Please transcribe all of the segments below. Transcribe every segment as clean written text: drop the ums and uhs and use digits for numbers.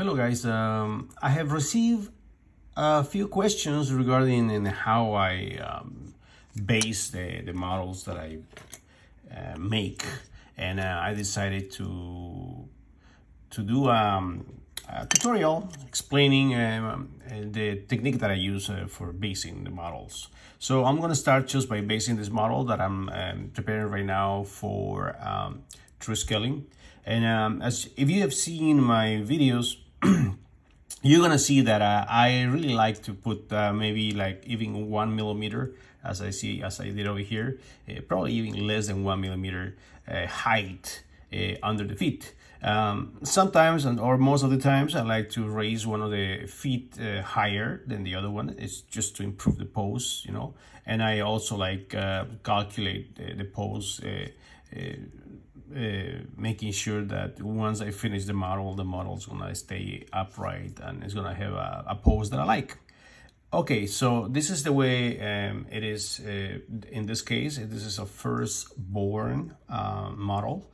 Hello guys, I have received a few questions regarding how I base the models that I make, and I decided to do a tutorial explaining the technique that I use for basing the models. So I'm going to start just by basing this model that I'm preparing right now for true scaling. And if you have seen my videos, you're gonna see that I really like to put maybe like even 1 millimeter, as I did over here, probably even less than 1 millimeter height under the feet. Sometimes, or most of the times, I like to raise one of the feet higher than the other one. It's just to improve the pose, you know. And I also like calculate the pose, making sure that once I finish the model's gonna stay upright and it's gonna have a pose that I like. Okay, so this is the way it is in this case. This is a firstborn model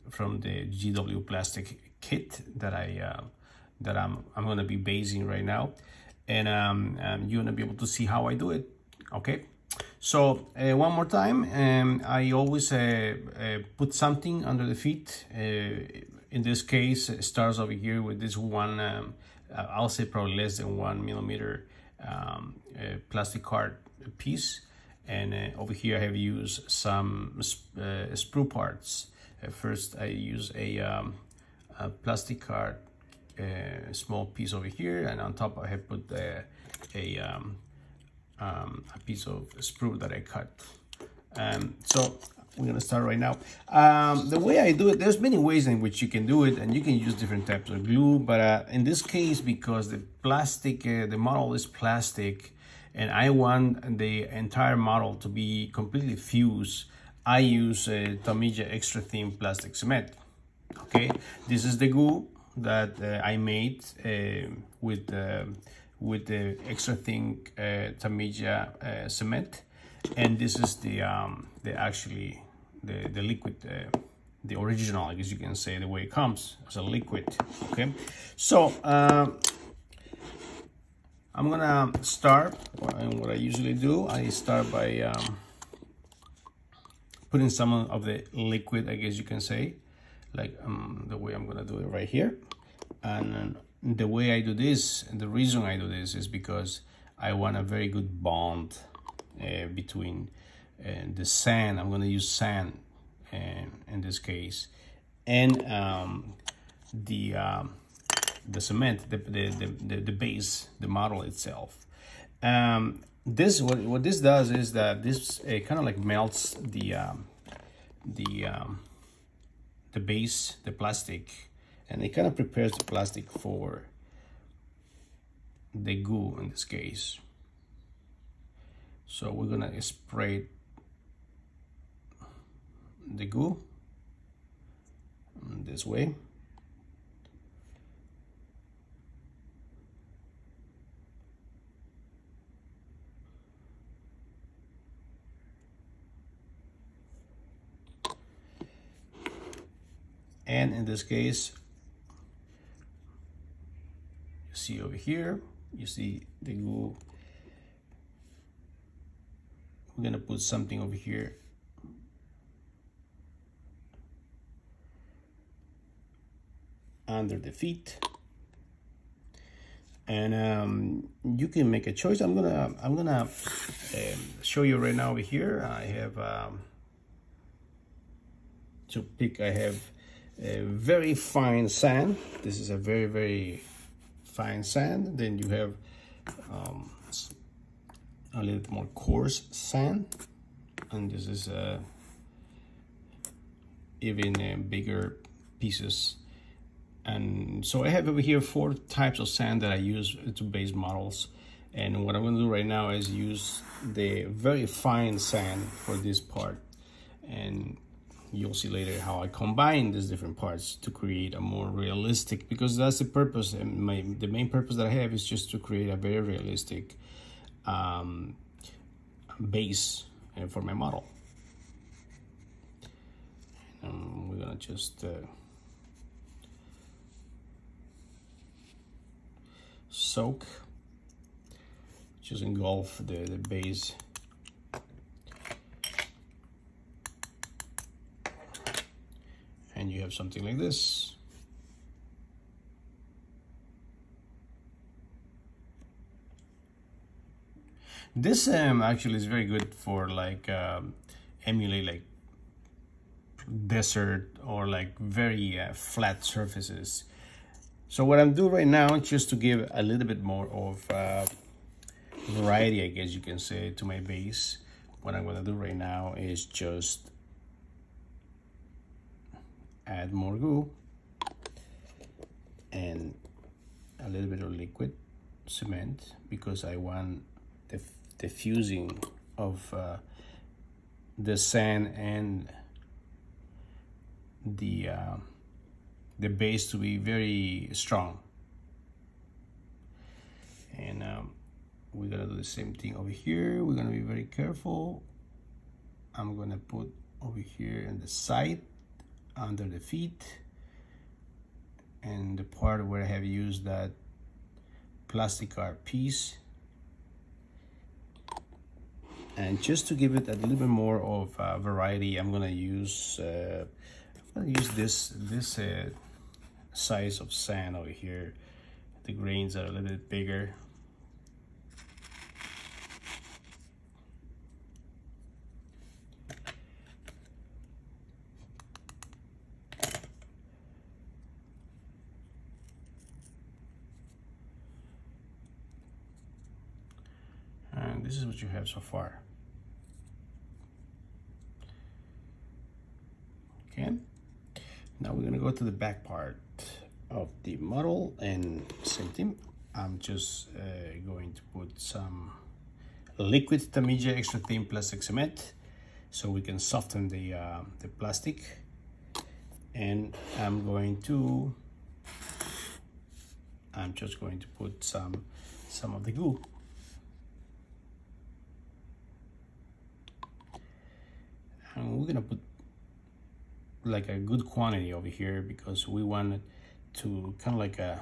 from the GW plastic kit that I'm gonna be basing right now, and you're gonna be able to see how I do it. Okay. So one more time, I always put something under the feet. In this case, it starts over here with this one, I'll say probably less than 1 millimeter plastic card piece. And over here I have used some sprue parts. First I use a plastic card small piece over here, and on top I have put a piece of sprue that I cut. So we're gonna start right now. The way I do it, there's many ways in which you can do it, and you can use different types of glue, but in this case, because the plastic, the model is plastic, and I want the entire model to be completely fused, I use Tamiya extra thin plastic cement. Okay, this is the glue that I made with the extra thin Tamiya cement, and this is the liquid, the original, I guess you can say, the way it comes as a liquid. Okay, so I'm gonna start, and what I usually do, I start by putting some of the liquid, I guess you can say, like the way I'm gonna do it right here. And the way I do this, and the reason I do this, is because I want a very good bond between the sand. I'm going to use sand in this case, and the cement, the base, the model itself. What this does is that this kind of like melts the base, the plastic, and it kind of prepares the plastic for the glue in this case. So we're gonna spray the glue this way. And in this case, see over here, you see the glue. We're gonna put something over here under the feet, and you can make a choice. I'm gonna show you right now over here. I have to pick. I have a very fine sand. This is a very fine sand. Then you have a little bit more coarse sand, and this is even bigger pieces. And so I have over here 4 types of sand that I use to base models, and what I'm going to do right now is use the very fine sand for this part, and you'll see later how I combine these different parts to create a more realistic, because that's the purpose, and the main purpose that I have is just to create a very realistic base for my model. We're gonna just soak, just engulf the base. And you have something like this. This actually is very good for like emulate like desert or like very flat surfaces. So what I'm doing right now, just to give a little bit more of variety, I guess you can say, to my base, what I'm gonna do right now is just add more glue and a little bit of liquid cement, because I want the fusing of the sand and the base to be very strong. And we're gonna do the same thing over here. We're gonna be very careful. I'm gonna put over here in the side, under the feet, and the part where I have used that plastic art piece. And just to give it a little bit more of variety, I'm gonna use this size of sand over here. The grains are a little bit bigger. And this is what you have so far. Okay, now we're gonna go to the back part of the model, and same thing. I'm just going to put some liquid Tamiya extra thin plastic cement so we can soften the plastic. And I'm just going to put some of the glue. And we're gonna put like a good quantity over here, because we want it to kind of like a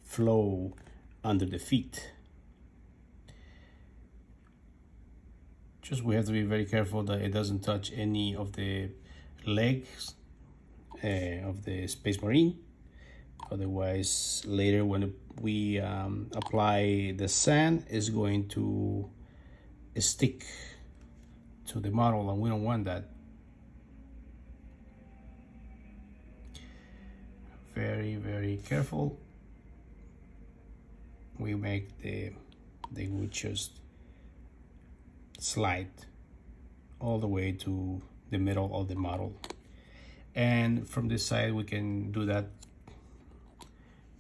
flow under the feet. Just we have to be very careful that it doesn't touch any of the legs of the Space Marine. Otherwise, later when we apply the sand, it's going to stick to the model, and we don't want that. Very, very careful. We make the glue just slide all the way to the middle of the model. And from this side, we can do that,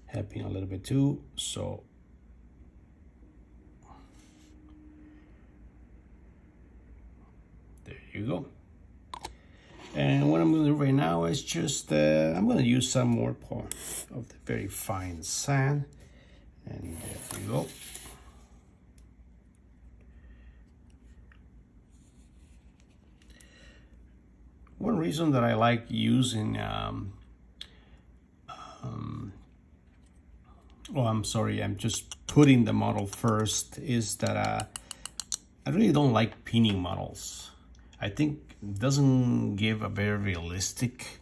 helping a little bit too. So there you go. And what I'm going to do right now is just, I'm going to use some more part of the very fine sand. And there you go. One reason that I like using, I'm just putting the model first, is that I really don't like pinning models. I think it doesn't give a very realistic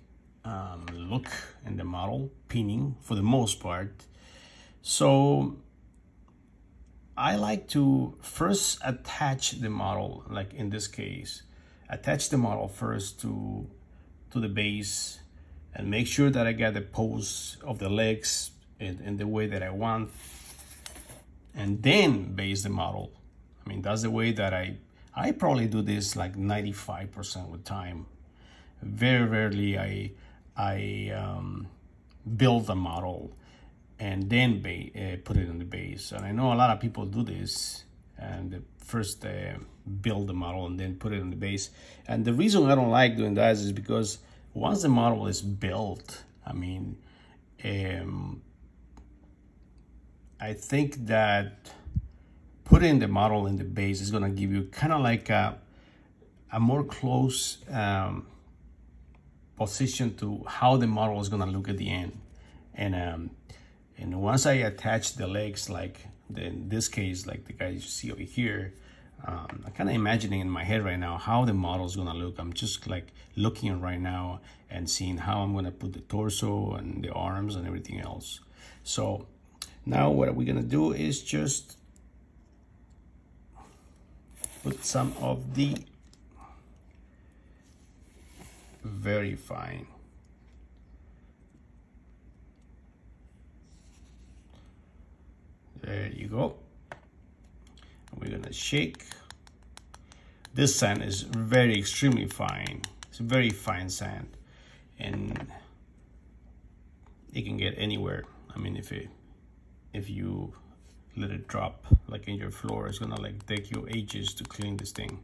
look in the model, pinning for the most part. So I like to first attach the model, like in this case, attach the model first to the base and make sure that I get the pose of the legs in the way that I want, and then base the model. I mean, that's the way that I probably do this like 95% of the time. Very rarely I build a model and then put it on the base. And I know a lot of people do this, and first build the model and then put it on the base. And the reason I don't like doing that is because once the model is built, I mean, I think that putting the model in the base is gonna give you kind of like a more close position to how the model is gonna look at the end. And And once I attach the legs, like in this case, like the guy you see over here, I'm kind of imagining in my head right now how the model is gonna look. I'm just like looking right now and seeing how I'm gonna put the torso and the arms and everything else. So now what we're gonna do is just put some of the very fine. There you go. We're gonna shake. This sand is very extremely fine. It's a very fine sand, and it can get anywhere. I mean, if you let it drop like in your floor, it's gonna like take you ages to clean this thing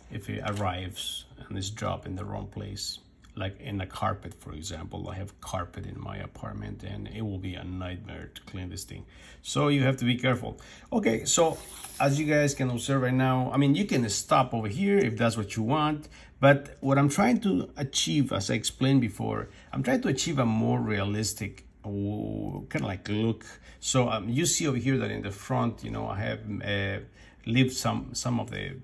if it arrives and it's dropped in the wrong place. Like in the carpet, for example, I have carpet in my apartment and it will be a nightmare to clean this thing. So you have to be careful. Okay, so as you guys can observe right now, I mean, you can stop over here if that's what you want, but what I'm trying to achieve, as I explained before, I'm trying to achieve a more realistic kind of like look. So you see over here that in the front, you know, I have leave some of the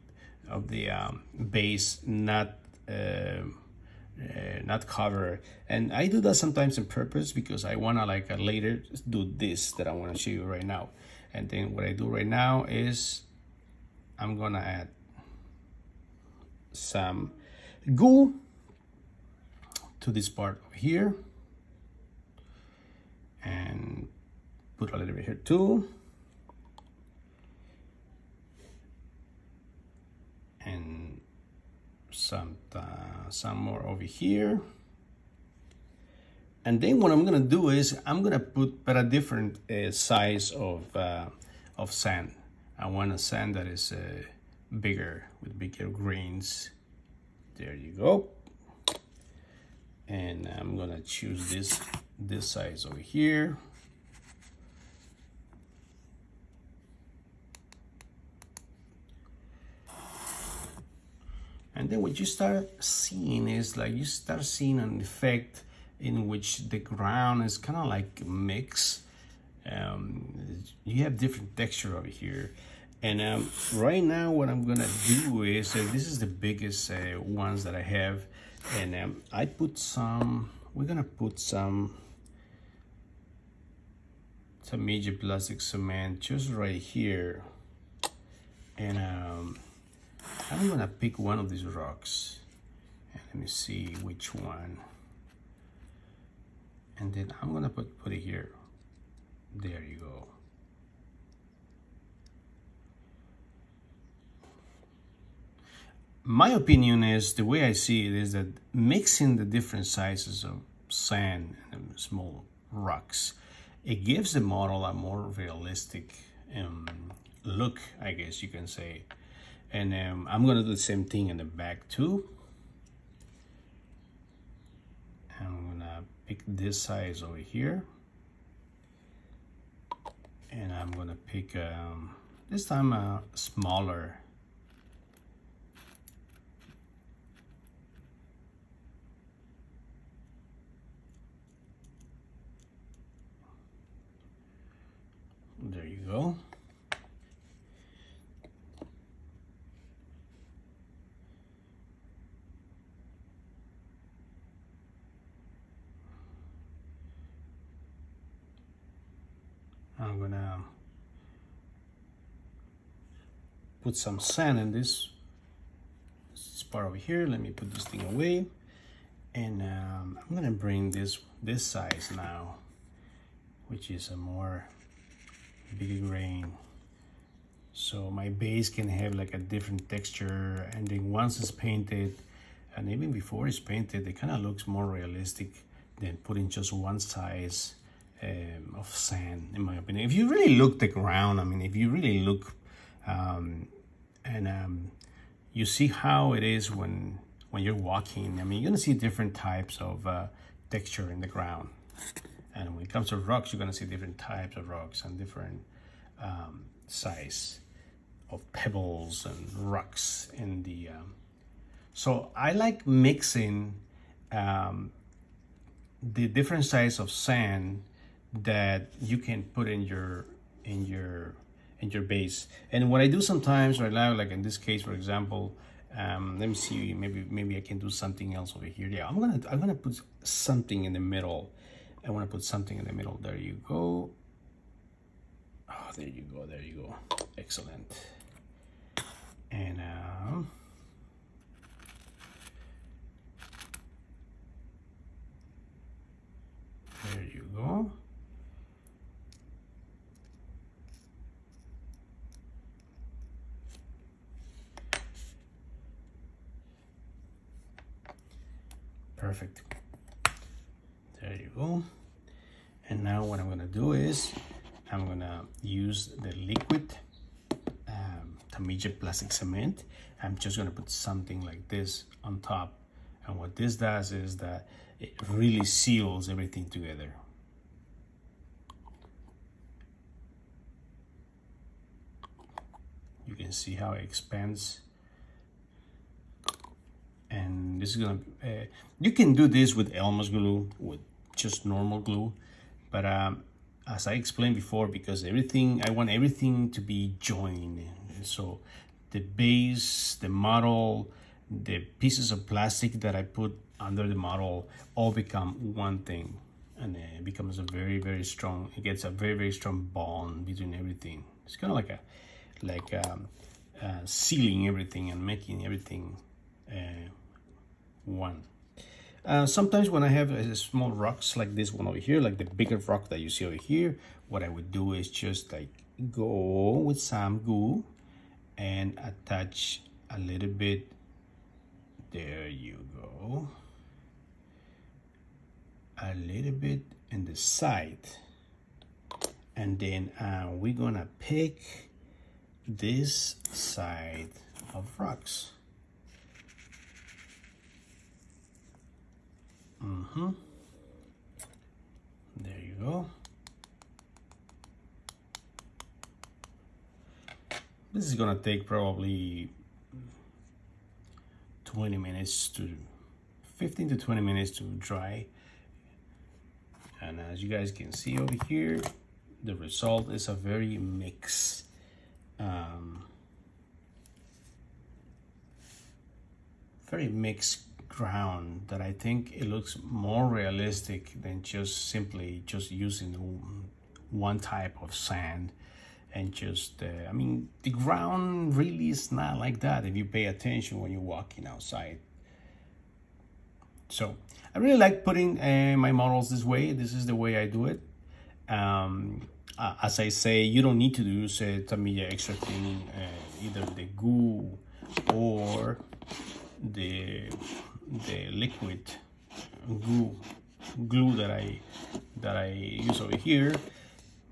base not cover, and I do that sometimes on purpose because I want to like later do this that I want to show you right now. And then what I do right now is I'm gonna add some glue to this part over here and put a little bit here too, and some more over here. And then what I'm gonna do is I'm gonna put a different size of sand. I want a sand that is bigger, with bigger grains. There you go. And I'm gonna choose this size over here. And then what you start seeing is like you start seeing an effect in which the ground is kind of like mixed. You have different texture over here. And right now what I'm gonna do is, this is the biggest ones that I have. And I put some, we're gonna put some Tamiya plastic cement just right here. And I'm gonna pick one of these rocks, and let me see which one. And then I'm gonna put it here. There you go. My opinion is, the way I see it is that mixing the different sizes of sand and small rocks, it gives the model a more realistic look, I guess you can say. And I'm gonna do the same thing in the back too. I'm gonna pick this size over here. And I'm gonna pick, this time a smaller. There you go. I'm gonna put some sand in this part over here. Let me put this thing away, and I'm gonna bring this size now, which is a more bigger grain, so my base can have like a different texture. And then once it's painted, and even before it's painted, it kind of looks more realistic than putting just one size of sand, in my opinion. If you really look the ground, I mean, if you really look you see how it is when you're walking, I mean, you're gonna see different types of texture in the ground. And when it comes to rocks, you're gonna see different types of rocks and different size of pebbles and rocks in the so I like mixing the different size of sand that you can put in your base. And what I do sometimes right now, like in this case, for example, let me see, maybe I can do something else over here. Yeah, I'm gonna put something in the middle. I want to put something in the middle. There you go. Oh, there you go. There you go. Excellent. And there you go. Perfect. There you go. And now what I'm gonna do is I'm gonna use the liquid Tamiya plastic cement. I'm just gonna put something like this on top, and what this does is that it really seals everything together. You can see how it expands. And this is gonna, you can do this with Elmer's glue, with just normal glue, but as I explained before, because I want everything to be joined. And so the base, the model, the pieces of plastic that I put under the model all become one thing, and it becomes a very, very strong, it gets a very, very strong bond between everything. It's kind of like sealing everything and making everything one. Sometimes when I have small rocks like this one over here, like the bigger rock that you see over here, what I would do is just like go with some glue and attach a little bit. There you go. A little bit in the side. And then we're gonna pick this side of rocks. There you go. This is gonna take probably 20 minutes to 15 to 20 minutes to dry. And as you guys can see over here, the result is a very mixed ground that I think it looks more realistic than just simply using one type of sand. And just, I mean, the ground really is not like that if you pay attention when you're walking outside. So I really like putting my models this way. This is the way I do it. As I say, you don't need to use Tamiya extra clean, either the glue or the liquid glue that I use over here.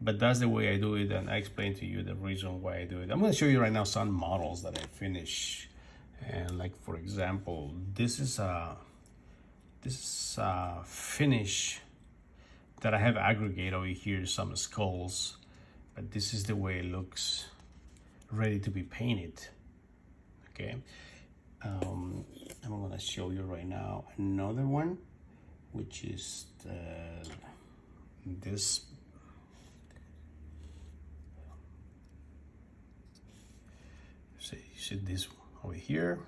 But that's the way I do it, and I explain to you the reason why I do it. I'm going to show you right now some models that I finish. And like, for example, this is a finish that I have aggregate over here, some skulls, but this is the way it looks, ready to be painted. Okay, I'm going to show you right now another one, which is this. So you see this over here.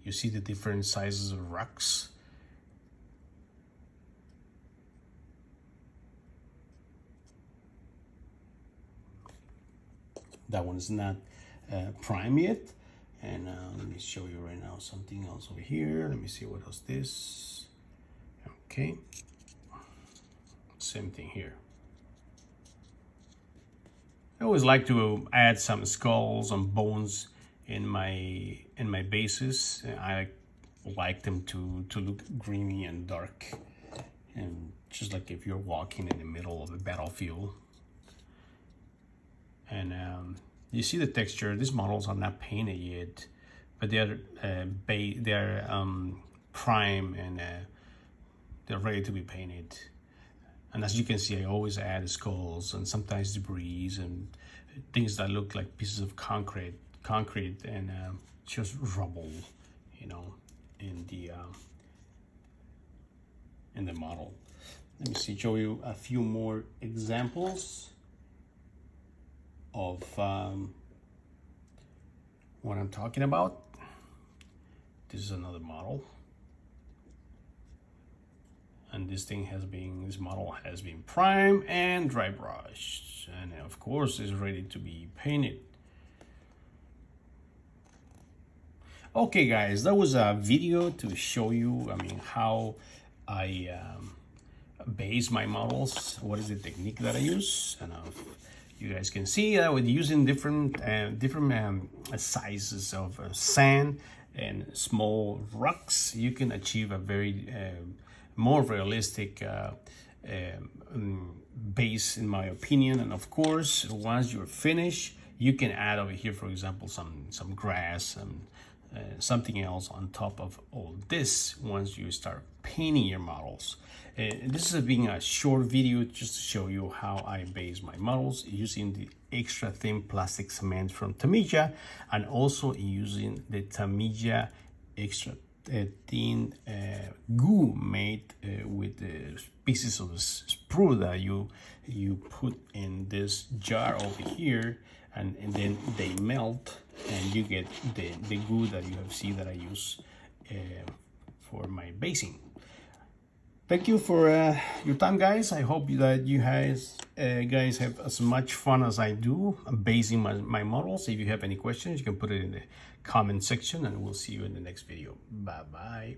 You see the different sizes of rocks. That one's not prime yet. And let me show you right now something else over here. Let me see what else this. Okay. Same thing here. I always like to add some skulls and bones in my bases. I like them to look greeny and dark, and just like if you're walking in the middle of a battlefield. And you see the texture. These models are not painted yet, but they're prime, and they're ready to be painted. And as you can see, I always add skulls and sometimes debris and things that look like pieces of concrete and just rubble, you know, in the model. Let me see, show you a few more examples of what I'm talking about. This is another model. And this model has been primed and dry brushed. And of course, is ready to be painted. Okay guys, that was a video to show you, how I base my models, what is the technique that I use. And you guys can see with using different sizes of sand and small rocks, you can achieve a very more realistic base, in my opinion. And of course, once you're finished, you can add over here, for example, some grass and something else on top of all this once you start painting your models. This has been a short video just to show you how I base my models using the extra thin plastic cement from Tamiya, and also using the Tamiya extra thin goo made with the pieces of sprue that you put in this jar over here, and then they melt and you get the goo that you have seen that I use for my basing. Thank you for your time, guys. I hope that you guys have as much fun as I do basing my models. If you have any questions, you can put it in the comment section, and we'll see you in the next video. Bye bye.